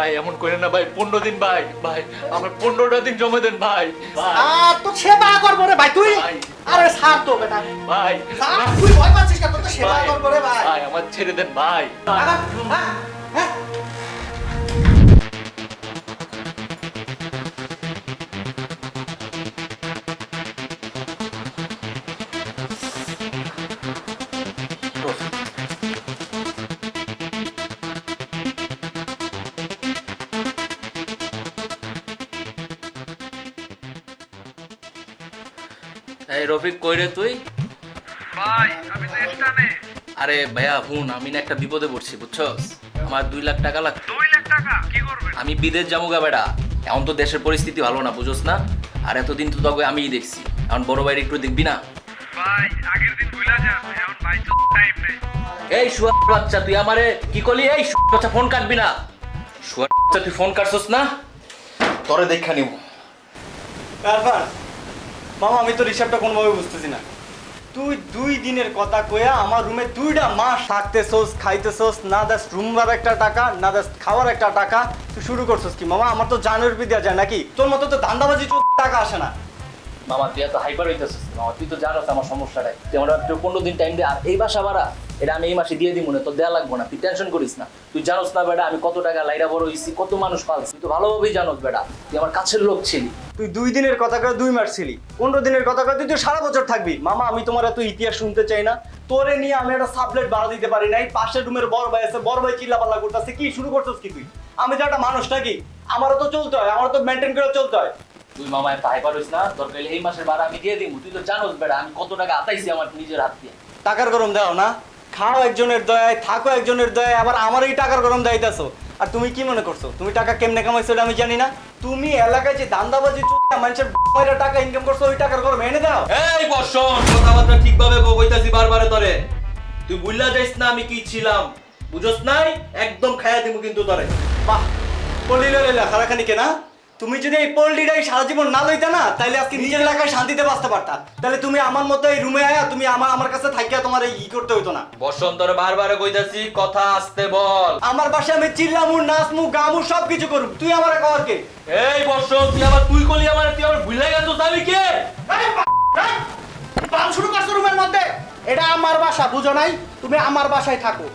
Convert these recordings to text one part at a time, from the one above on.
ভাই এমন করেন না ভাই, 15 দিন ভাই, ভাই আমার 15টা দিন জমা দেন ভাই। তো সেবা করবো রে ভাই তুই। ভাই। আরে ছাড় তো বেটা, ভাই ছাড়, তুই ভয় পাচ্ছিস কেন? তোর তো সেবা ভাই, করবো রে ভাই। ভাই আমার ছেড়ে দেন ভাই। আবার, হ্যাঁ? এই রফিক কই রে তুই? ভাই আমি তো স্টানে। আরে ভাইয়া হুন, আমি না একটা বিপদে পড়ছি বুঝছস। আমার 2 লাখ টাকা লাগবে। 2 লাখ টাকা কি করবেন? আমি বিদেশ যাবো গা বেটা। এখন তো দেশের পরিস্থিতি ভালো না বুঝছস না। আর এতদিন তো তোকে আমিই দেখছি, এখন বড় ভাইয়ের একটু দেখবি না। ভাই আগের দিন ভুলা যান, এখন ভাই তো টাইম নেই। এই শুয়ার বাচ্চা তুই আমারে কি করলি? এই শুয়ার বাচ্চা ফোন কাটবি না। শুয়ার বাচ্চা তুই ফোন কাটছস না, তোরে দেখা নিব। তারপর মামা আমি তো হিসাবটা কোনোভাবে বুঝতেছি না। তুই 2 দিনের কথা কয়া আমার রুমে 2টা মাস থাকতেছোস, খাইতেছোস, না দাস রুম ভাড়ার একটা টাকা, না দাস খাওয়ার একটা টাকা। তুই শুরু করছিস কি মামা? আমার তো জানের দেওয়া যায় নাকি? তোর মতো তো ধান্দাবাজি টাকা আসে না। মামা তুই এত হাইপার হইতেছিস মামা, তুই তো জানোস আমার সমস্যাটাই। তুই আমার 15 দিন টাইম দে। আর এই বাসা ভাড়া এটা আমি এই মাসে দিয়ে দিব না, তোর দেয়া লাগবো না, তুই টেনশন করিস না। তুই জানোস না বেটা আমি কত টাকা লাইরা বড় হইছি, কত মানুষ পালছি, তুই তো ভালোভাবেই জানোস বেটা, তুই আমার কাছের লোক ছিলি। তুই 2 দিনের কথা কয়ে 2 মাস ছিলি, 15 দিনের কথা কয়ে তুই তো সারা বছর থাকবি। মামা আমি তোমার এত ইতিহাস শুনতে চাই না। তোরে নিয়ে আমি একটা সাবলেট ভাড়া দিতে পারি নাই। পাশের রুমের বড় ভাই আছে, বড় ভাই চিল্লাপাল্লা করতেছে। কি শুরু করছিস কি তুই? আমি তো একটা মানুষ নাকি? আমারও তো চলতে হয়, আমারও তো মেনটেন করে চলতে হয়। তুই মামা এত হাইপার হইস না, দরকার হলে এই মাসের ভাড়া আমি দিয়ে দিব। তুই তো জানোস বেটা আমি কত টাকা আতাইছি আমার নিজের হাত দিয়ে। টাকার গরম দাও না, খাও একজনের দয়ায়, থাকো একজনের দয়ায়, আবার আমার এই টাকার গরম দাইতেছো। আর তুমি কি মনে করছো তুমি টাকা কেমনে কামাইছো এটা আমি জানি না? তুমি এলাকায় যে দান্দাবাজি মানুষের টাকা ইনকাম করছো, ওই টাকার গরম এনে দাও। এই বর্ষণ, কথাবার্তা ঠিকভাবে কইতাছি বারবারে তোরে। তুই ভুললা যাইস না আমি কি ছিলাম, বুঝছস নাই? একদম খাইয়া দিমু কিন্তু তোরে। বাহ, পল্লী লইলে লেখারাখানি কেনা? তুমি যদি এই পল্লীটাই সারা জীবন না লইতা না, তাহলে আজকে নিজের এলাকায় শান্তিতে বাঁচতে পারতা। তাহলে তুমি আমার মতো এই রুমে আয়া তুমি আমার কাছে থাকিয়া তোমার এই করতে হইতো না। বর্ষণ তোরে বারবারে কইতাছি কথা আস্তে বল। আমার বাসায় আমি চিল্লামু, নাচমু, গামু সব কিছু করব, তুই আমার কর কে? এই বর্ষণ তুই আবার তুই কলি আমার, তুই আবার ভুলে গেছস আমি কে? পাল শুরু করছো রুমের মধ্যে। এটা আমার বাসা, বুঝো নাই? তুমি আমার বাসায় থাকো।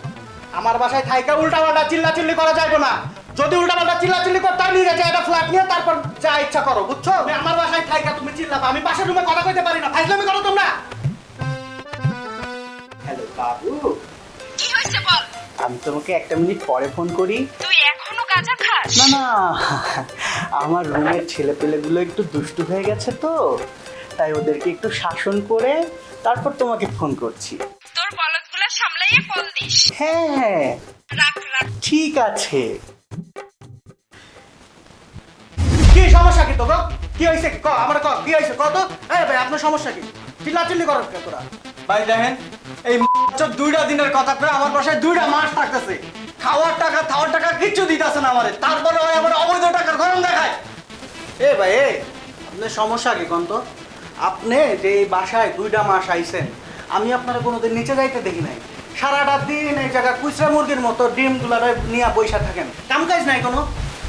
আমার বাসায় থাইকা উল্টাপাল্টা চিল্লাচিল্লি করা যাবে না। যদি উল্টাপাল্টা চিল্লাচিল্লি করতে হয় নিয়ে যাচ্ছে একটা ফ্ল্যাট নিয়ে, তারপর যা ইচ্ছা করো, বুঝছো? তুমি আমার বাসায় থাইকা তুমি চিল্লাবা, আমি পাশের রুমে কথা কইতে পারি না। ফাইজলামি করো তোমরা। হ্যালো বাবু, কি হয়েছে বল? আমি তোমাকে 1 মিনিট পরে ফোন করি। তুই এখনো গাঁজা খাস? না না, আমার রুমের ছেলেপেলেগুলো একটু দুষ্টু হয়ে গেছে তো, তাই ওদেরকে একটু শাসন করে তারপর তোমাকে ফোন করছি। তোর বলদগুলা সামলাইয়ে কল দিস। হ্যাঁ রাখ রাখ। ঠিক আছে। কি সমস্যা কি তোর? কি হয়েছে ক আমার ক কি হয়েছে কত? এই ভাই আপনার সমস্যা কি? চিল্লাচিল্লি করো কে তোরা? ভাই দেখেন এই 2টা দিনের কথা করে আমার বাসায় 2টা মাস থাকতেছে। খাওয়ার টাকা কিচ্ছু দিতেছে না আমারে, তারপরে ওই আমার অবৈধ টাকার গরম দেখায়। এ ভাই আপনার সমস্যা কি কোন তো? আপনি যে এই বাসায় 2টা মাস আইছেন, আমি আপনারা কোনোদিন নিচে যাইতে দেখি নাই। সারাটা দিন এই জায়গা কুচরা মুরগির মতো ডিমগুলারে নিয়ে বৈশা থাকেন, কাম কাজ নাই কোনো।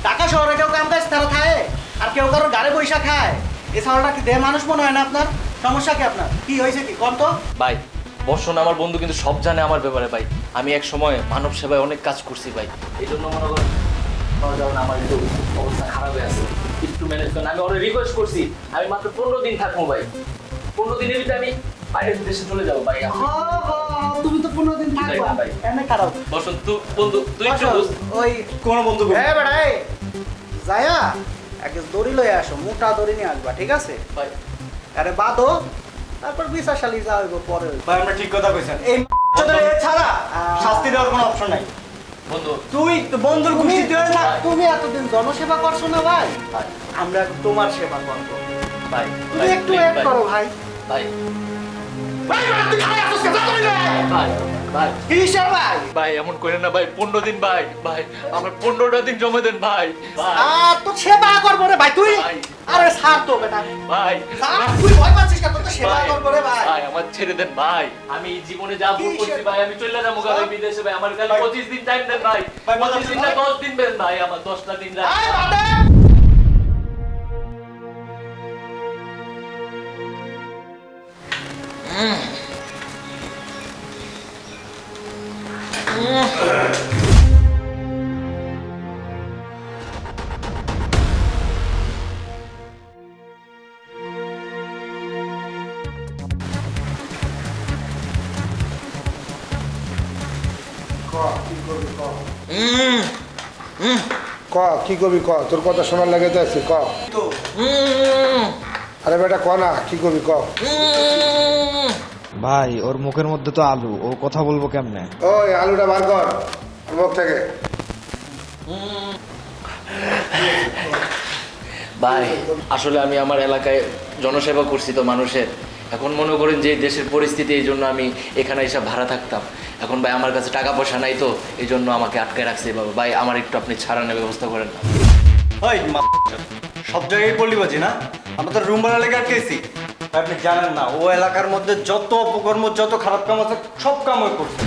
ঢাকা শহরে কেউ কাম কাজ তারা খায়, আর কেউ কারোর গাড়ি বৈশা খায়। এ ছাড়াটা কি দেহ মানুষ মনে হয় না আপনার? সমস্যা কি আপনার? কি হয়েছে কি কোন তো? ভাই বর্ষণ আমার বন্ধু কিন্তু সব জানে আমার ব্যাপারে ভাই। আমি এক সময় মানব সেবায় অনেক কাজ করছি ভাই, এই জন্য মনে করেন আমার একটু অবস্থা খারাপ হয়ে আছে, একটু ম্যানেজ করেন। আমি ওরে রিকোয়েস্ট করছি আমি মাত্র 15 দিন থাকবো ভাই, 15 দিনের ভিতরে আমি বাইরের দেশে চলে যাবো ভাই। তুমি তো 15 দিন থাকবা ভাই। এনে খারাপ বর্ষণ তুই বন্ধু তুই একটু বুঝ। ওই কোন বন্ধু হ্যাঁ বেটা এই যায়া একটা দড়ি লয়ে আসো, মোটা দড়ি নিয়ে আসবা, ঠিক আছে? ভাই আরে বাদো, তারপর বিচারশালী যা হইব পরে। ভাই আমরা ঠিক কথা কইছেন, এই চোদরে ছাড়া শাস্তি দেওয়ার কোনো অপশন নাই। বন্ধু তুই তো বন্ধুর খুশি তুই না, তুমি এতদিন জনসেবা করছো না ভাই, আমরা তোমার সেবা করব ভাই তুমি একটু এক করো ভাই। ভাই ভাই তুই খাই আসছিস কেন তুই? ভাই ভাই কিসের ভাই? ভাই এমন করেন না ভাই, 15 দিন ভাই, ভাই আমার 15টা দিন জমা দেন ভাই। তো সেবা করবো রে ভাই তুই। ভাই। আরে ছাড় তো বেটা, ভাই ছাড়, তুই ভয় পাচ্ছিস কেন? তোর তো সেবা ভাই, করবো রে ভাই। ভাই আমার ছেড়ে দেন ভাই। আমি এই জীবনে যা ভুল কি করছি সে- ভাই আমি চলে যাবো ভাই বিদেশে ভাই আমার খালি ভাই। 25 দিন টাইম দেন ভাই ভাই, 25 দিন না ভাই। 10 দিন দেন ভাই আমার 10টা দিন রাখ এই বাদে! ক কি করবি ক তোর কথা শোনার লাগে তো আছে ক তো আরে বেটা ক না কি করবি ক ভাই ওর মুখের মধ্যে তো আলু ও কথা বলবো কেমনে? ওই আলুটা বার কর ওর মুখ থেকে ভাই আসলে আমি আমার এলাকায় জনসেবা করছি তো মানুষের এখন মনে করেন যে দেশের পরিস্থিতি এই জন্য আমি এখানে এসে ভাড়া থাকতাম এখন ভাই আমার কাছে টাকা পয়সা নাই তো এই জন্য আমাকে আটকে রাখছে বাবা ভাই আমার একটু আপনি ছাড়ানোর ব্যবস্থা করেন না ওই সব জায়গায় বললি বাজি না আমরা তো রুম ভাড়া লেগে আটকেছি আপনি জানেন না ও এলাকার মধ্যে যত অপকর্ম যত খারাপ কাম আছে সব কাম ওই করছে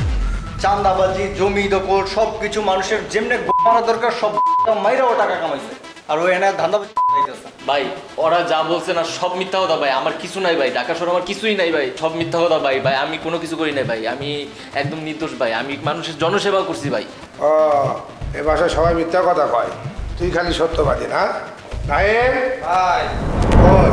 চাঁদাবাজি জমি দখল সব কিছু মানুষের যেমনি মারা দরকার সব মাইরাও টাকা কামাইছে আর ও এনে ধান্দাবাজি চাইতেছে ভাই ওরা যা বলছে না সব মিথ্যা কথা ভাই আমার কিছু নাই ভাই ঢাকা শহর আমার কিছুই নাই ভাই সব মিথ্যা কথা ভাই ভাই আমি কোনো কিছু করি নাই ভাই আমি একদম নির্দোষ ভাই আমি মানুষের জনসেবা করছি ভাই ও এ বাসায় সবাই মিথ্যা কথা কয় তুই খালি সত্যবাদী না নাইম ভাই ওই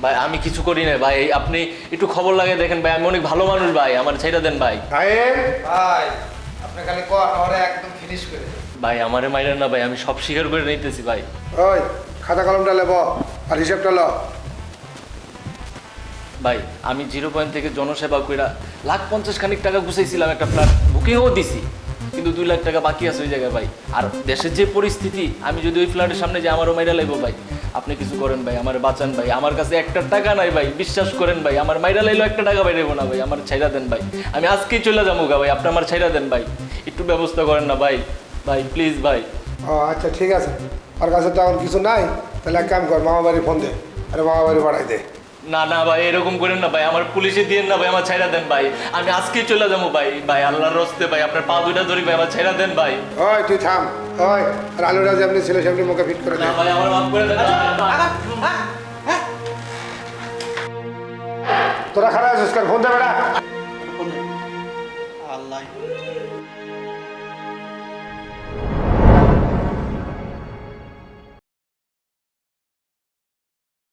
ভাই আমি কিছু করি নাই ভাই আপনি একটু খবর লাগে দেখেন ভাই আমি অনেক ভালো মানুষ ভাই আমার ছেড়ে দেন ভাই নাইম ভাই আপনি খালি ক ওরে একদম ফিনিশ করে ভাই আমারে মাইরেন না ভাই আমি সব স্বীকার করে নিতেছি ভাই ওই খাতা কলমটা লেব আর হিসাবটা ল ভাই আমি 0 পয়েন্ট থেকে জনসেবা কইরা 1,50,000 খানিক টাকা গুছাইছিলাম একটা ফ্ল্যাট বুকিংও দিছি কিন্তু 2 লাখ টাকা বাকি আছে ওই জায়গায় ভাই আর দেশের যে পরিস্থিতি আমি যদি ওই ফ্ল্যাটের সামনে যে আমারও মাইরা লাইবো ভাই আপনি কিছু করেন ভাই আমার বাঁচান ভাই আমার কাছে একটা টাকা নাই ভাই বিশ্বাস করেন ভাই আমার মাইরা লাইলো একটা টাকা বাইরেবো না ভাই আমার ছাইরা দেন ভাই আমি আজকেই চলে যাবো গা ভাই আপনি আমার ছাইরা দেন ভাই একটু ব্যবস্থা করেন না ভাই ভাই প্লিজ ভাই ও আচ্ছা ঠিক আছে ওর কাছে তো এখন কিছু নাই তাহলে এক কাম কর মামা বাড়ি ফোন দে আরে মামা বাড়ি বাড়াই দে না না ভাই এরকম করেন না ভাই আমার পুলিশে দিয়েন না ভাই আমার ছাইরা দেন ভাই আমি আজকেই চলে যাবো ভাই ভাই আল্লাহর রস্তে ভাই আপনার পা দুইটা ধরি ভাই আমার ছাইরা দেন ভাই ওই তুই থাম ওই আর আলুটা যেমনি ছিল সেমনি মুখে ফিট করে দে না ভাই আমার মাফ করে দেন তোরা খারাপ আছিস ফোন দে বেটা আল্লাহ